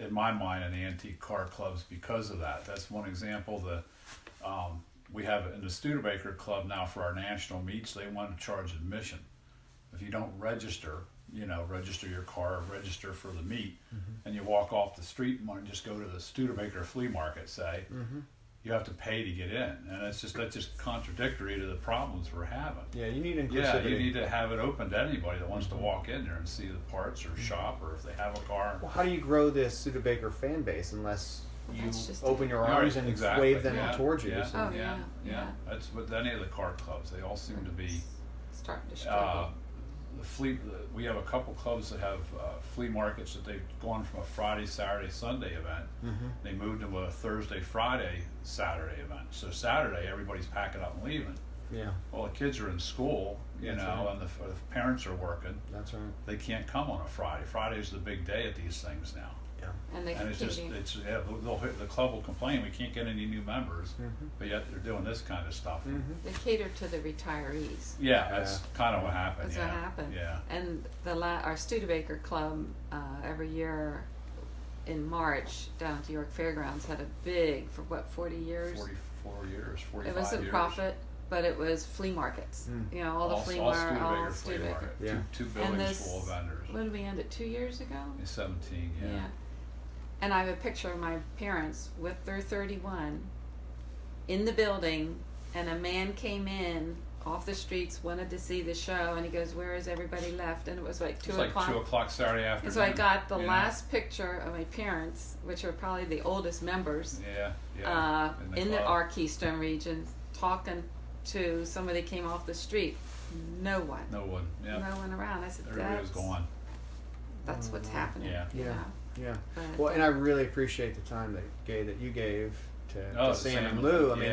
in my mind in the antique car clubs because of that. That's one example. We have in the Studebaker Club now for our national meets, they want to charge admission. If you don't register your car, register for the meet, and you walk off the street and want to just go to the Studebaker flea market, say, you have to pay to get in, and that's just contradictory to the problems we're having.
Yeah, you need inclusivity.
Yeah, you need to have it open to anybody that wants to walk in there and see the parts or shop, or if they have a car.
Well, how do you grow this Studebaker fan base unless you open your arms and wave them towards you?
Yeah. That's with any of the car clubs. They all seem to be
starting to struggle.
We have a couple clubs that have flea markets that they've gone from a Friday, Saturday, Sunday event. They moved to a Thursday, Friday, Saturday event. So Saturday, everybody's packing up and leaving.
Yeah.
Well, the kids are in school, and the parents are working.
That's right.
They can't come on a Friday. Friday's the big day at these things now.
And
the club will complain we can't get any new members, but yet they're doing this kind of stuff.
They cater to the retirees.
Yeah, that's kind of what happened.
That's what happened.
Yeah.
And our Studebaker Club every year in March down at the York Fairgrounds had a big, for 40 years?
44 years, 45 years.
It wasn't profit, but it was flea markets. All the flea markets, all Studebaker.
Yeah. Two buildings full of vendors.
When did we end it? 2 years ago?
17, yeah.
And I have a picture of my parents with their 31 in the building, and a man came in off the streets, wanted to see the show, and he goes, "Where is everybody left?" And it was like 2 o'clock.
Like 2 o'clock Saturday afternoon.
And so I got the last picture of my parents, which are probably the oldest members, in our Keystone region, talking to somebody came off the street. No one.
No one
around. I said,
everybody was gone.
That's what's happening.
Yeah. Well, and I really appreciate the time that you gave to Sam and Lou. I mean,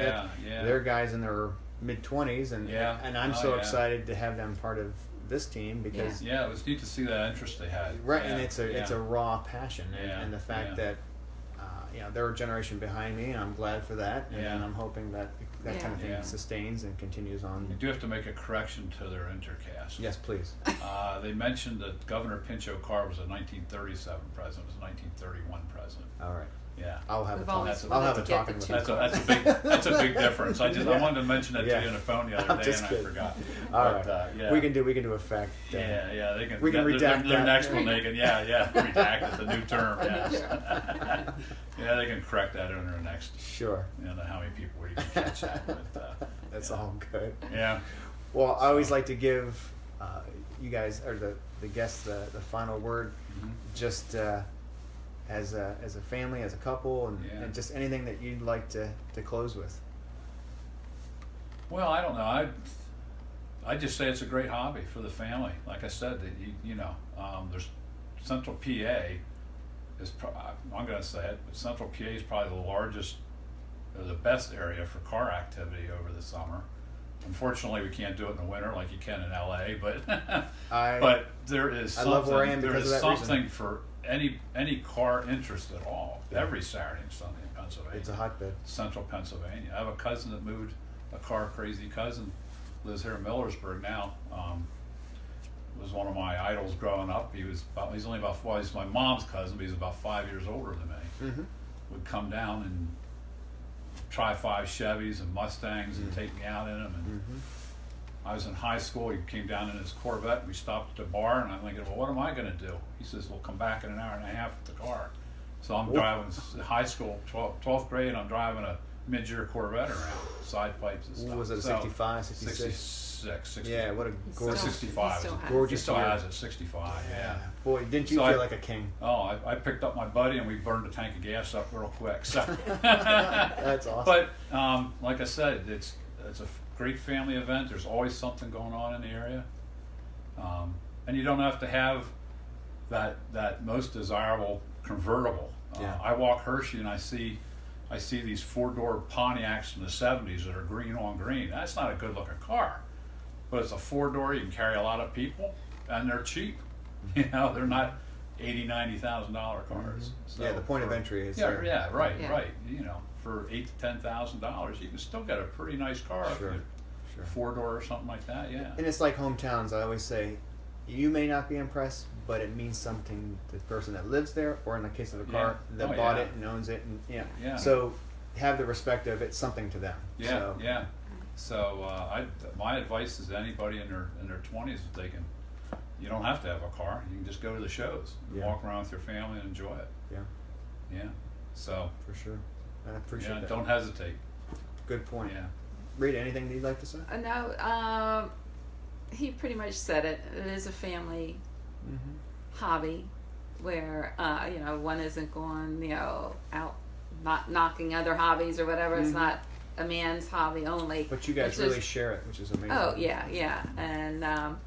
they're guys in their mid-20s, and I'm so excited to have them part of this team because
it was neat to see that interest they had.
Right, and it's a raw passion, and the fact that they're a generation behind me, and I'm glad for that, and I'm hoping that kind of thing sustains and continues on.
You do have to make a correction to their intercast.
Yes, please.
They mentioned that Governor Pinchot Carr was a 1937 president, was a 1931 president.
All right.
Yeah,
I'll have a talking with
them. That's a big difference. I wanted to mention that to you on the phone the other day, and I forgot.
All right. We can do a fact.
They can.
We can redact
their next one. They can. Redact it. The new term. Yes. They can correct that under the next.
Sure.
How many people you can catch that. But,
that's all good.
Yeah.
Well, I always like to give you guys or the guests the final word, just. As a family, as a couple, and just anything that you'd like to close with.
Well, I don't know. I just say it's a great hobby for the family. Like I said, there's Central PA is I'm going to say it, but Central PA is probably the largest or the best area for car activity over the summer. Unfortunately, we can't do it in the winter like you can in LA, but but there is something. I love where I am because of that reason. For any car interest at all. Every Saturday and Sunday in Pennsylvania. It's a hotbed. Central Pennsylvania. I have a cousin that moved, a car crazy cousin, lives here in Millersburg now. Was one of my idols growing up. He's only about, well, he's my mom's cousin, but he's about 5 years older than me. Mm-hmm. Would come down and try 5 Chevys and Mustangs and take me out in them. And I was in high school. He came down in his Corvette. And we stopped at the bar, and I'm thinking, well, what am I going to do? He says, we'll come back in an hour and a half with the car. So I'm driving high school, 12th grade, and I'm driving a mid-year Corvette around, side pipes and stuff.
Was it a 65, 66?
66.
Yeah, what a gorgeous.
65. Gorgeous. He still has it, 65, yeah.
Boy, didn't you feel like a king?
Oh, I picked up my buddy, and we burned a tank of gas up real quick. So.
That's awesome.
But like I said, it's a great family event. There's always something going on in the area, and you don't have to have that most desirable convertible. I walk Hershey and I see these 4-door Pontiacs from the 70s that are green on green. That's not a good looking car, but it's a 4-door. You can carry a lot of people, and they're cheap. You know, they're not $80,000-$90,000 cars. Mm-hmm. So
the point of entry is
right. You know, for $8,000 to $10,000, you can still get a pretty nice car. Sure. 4-door or something like that. Yeah.
And it's like hometowns. I always say, you may not be impressed, but it means something to the person that lives there, or in the case of the car, that bought it and owns it, and So have the respect of it's something to them.
Yeah. So my advice is to anybody in their 20s, you don't have to have a car. You can just go to the shows, walk around with your family and enjoy it. Yeah. So
for sure, I appreciate that.
Don't hesitate.
Good point.
Yeah.
Rita, anything that you'd like to say?
No. He pretty much said it. It is a family hobby where, one isn't going, out not knocking other hobbies or whatever. It's not a man's hobby only.
But you guys really share it, which is amazing.
Oh, yeah. And,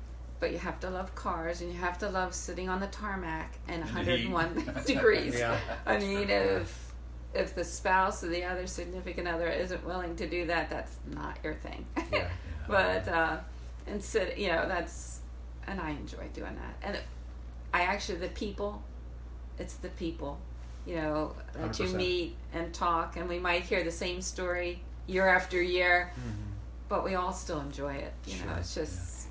but you have to love cars, and you have to love sitting on the tarmac and 101 degrees. Yeah. I mean, if the spouse or the other significant other isn't willing to do that, that's not your thing. Yeah. But, and sit, and I enjoy doing that. And it's the people, that 100%. You meet and talk, and we might hear the same story year after year, but we all still enjoy it. It's just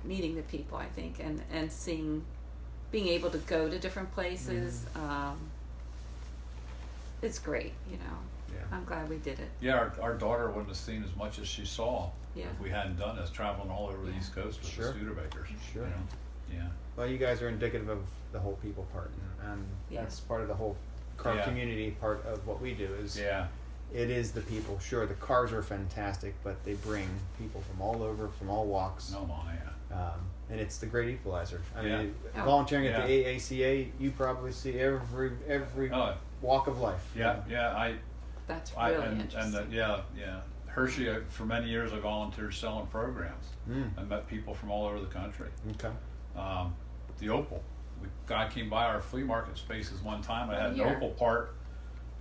meeting the people, I think, and being able to go to different places. It's great, Yeah. I'm glad we did it.
Yeah, our daughter wouldn't have seen as much as she saw if we hadn't done this, traveling all over the East Coast with the Studebakers.
Sure.
Yeah.
Well, you guys are indicative of the whole people part, and that's part of the whole car community part of what we do is it is the people. Sure, the cars are fantastic, but they bring people from all over, from all walks.
Oh my,
and it's the great equalizer. I mean, volunteering at the AACA, you probably see every walk of life.
That's really interesting.
And Hershey, for many years I volunteered selling programs. I met people from all over the country.
Okay.
The Opel. The guy came by our flea market spaces one time. I had an Opel part.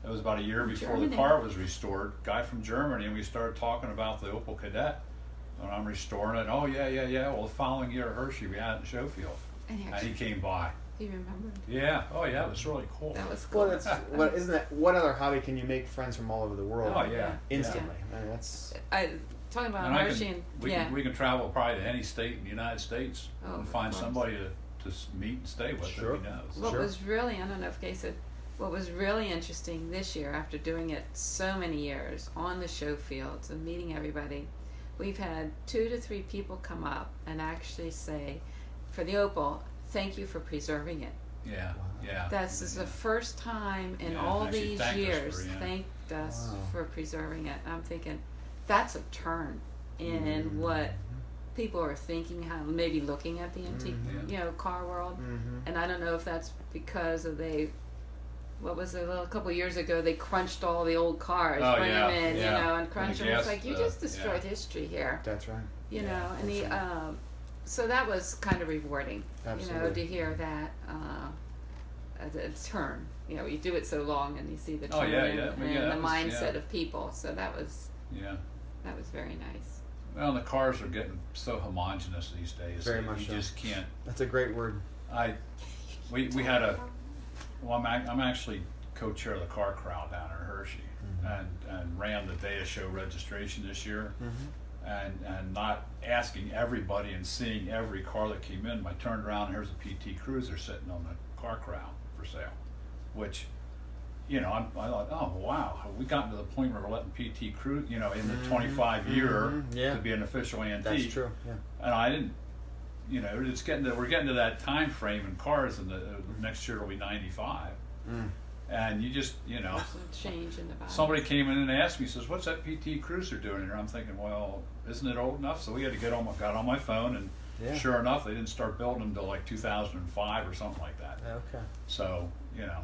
It was about a year before the car was restored. Guy from Germany, and we started talking about the Opel Kadett. And I'm restoring it. Oh, yeah. Well, the following year at Hershey, we had it in Schofield. And he came by.
Do you remember?
Yeah. Oh, yeah. It was really cool.
That was cool.
Well, isn't that what other hobby can you make friends from all over the world?
Oh, yeah.
Instantly. I mean, that's.
Talking about Hershey,
we can travel probably to any state in the United States and find somebody to meet and stay with that we know.
What was really, I don't know if Gaye said, what was really interesting this year, after doing it so many years on the show fields and meeting everybody, we've had 2 to 3 people come up and actually say, for the Opel, thank you for preserving it.
Yeah, yeah.
This is the first time in all these years thanked us for preserving it. And I'm thinking, that's a turn in what people are thinking, how maybe looking at the antique, car world. And I don't know if that's because of what was it, a couple of years ago, they crunched all the old cars, bring them in, and crunch them. It's like, you just destroyed history here.
That's right.
And so that was kind of rewarding, to hear that, a turn, you know, you do it so long and you see the
Oh,
turn
yeah,
and
that
the
was-
mindset of people. So that was very nice.
Well, the cars are getting so homogenous these days.
Very much
you
so.
just can't.
That's a great word.
We had a. Well, I'm actually co-chair of the car crowd down in Hershey, and ran the Data Show registration this year, and not asking everybody and seeing every car that came in. I turned around and here's a PT Cruiser sitting on the car crowd for sale, which, you know, I thought, oh wow, have we gotten to the point where we're letting PT Cruise, you know, in the 25 year to be an official antique.
That's true. Yeah.
And I didn't, you know, we're getting to that time frame in cars, and the next year will be 95. And you just, you know,
Change in the body.
somebody came in and asked me, says, what's that PT Cruiser doing here? I'm thinking, well, isn't it old enough? So we had to got on my phone, and sure enough, they didn't start building them until like 2005 or something like that.
Okay.
So, you know,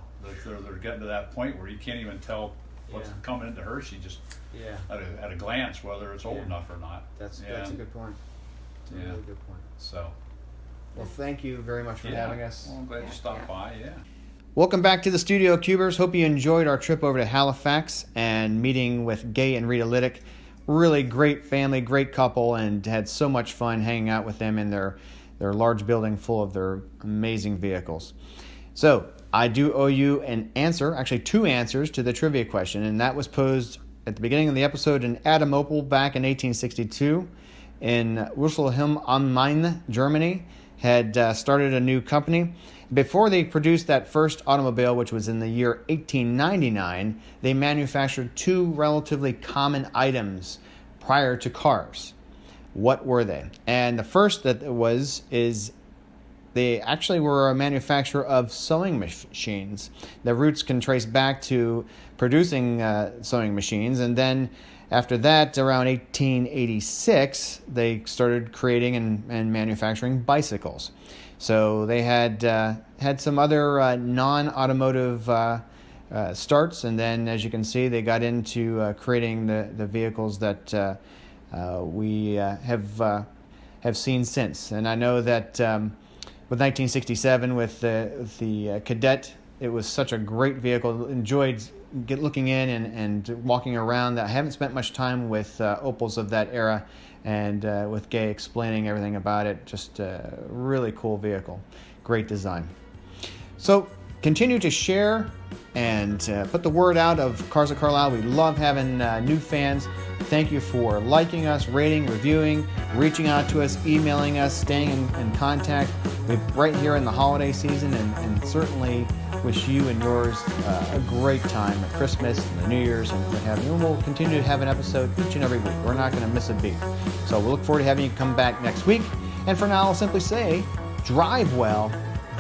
they're getting to that point where you can't even tell what's coming into Hershey just at a glance whether it's old enough or not.
That's a good point. That's a really good point.
So,
well, thank you very much for having us.
Well, I'm glad you stopped by. Yeah.
Welcome back to the studio, Cubers. Hope you enjoyed our trip over to Halifax and meeting with Gaye and Rita Liddick. Really great family, great couple, and had so much fun hanging out with them in their large building full of their amazing vehicles. So I do owe you an answer, actually two answers to the trivia question, and that was posed at the beginning of the episode. In Adam Opel back in 1862 in Rüsselsheim am Main, Germany, had started a new company. Before they produced that first automobile, which was in the year 1899, they manufactured two relatively common items prior to cars. What were they? And the first is they actually were a manufacturer of sewing machines. The roots can trace back to producing sewing machines, and then after that, around 1886, they started creating and manufacturing bicycles. So they had some other non-automotive starts, and then, as you can see, they got into creating the vehicles that we have seen since. And I know that with 1967, with the Kadett, it was such a great vehicle. Enjoyed looking in and walking around. I haven't spent much time with Opels of that era, and with Gaye explaining everything about it. Just a really cool vehicle. Great design. So continue to share and put the word out of Cars of Carlisle. We love having new fans. Thank you for liking us, rating, reviewing, reaching out to us, emailing us, staying in contact. We're right here in the holiday season, and certainly wish you and yours a great time at Christmas and the New Year's and what have you. And we'll continue to have an episode each and every week. We're not going to miss a beat. So we'll look forward to having you come back next week. And for now, I'll simply say, drive well,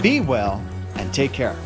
be well, and take care.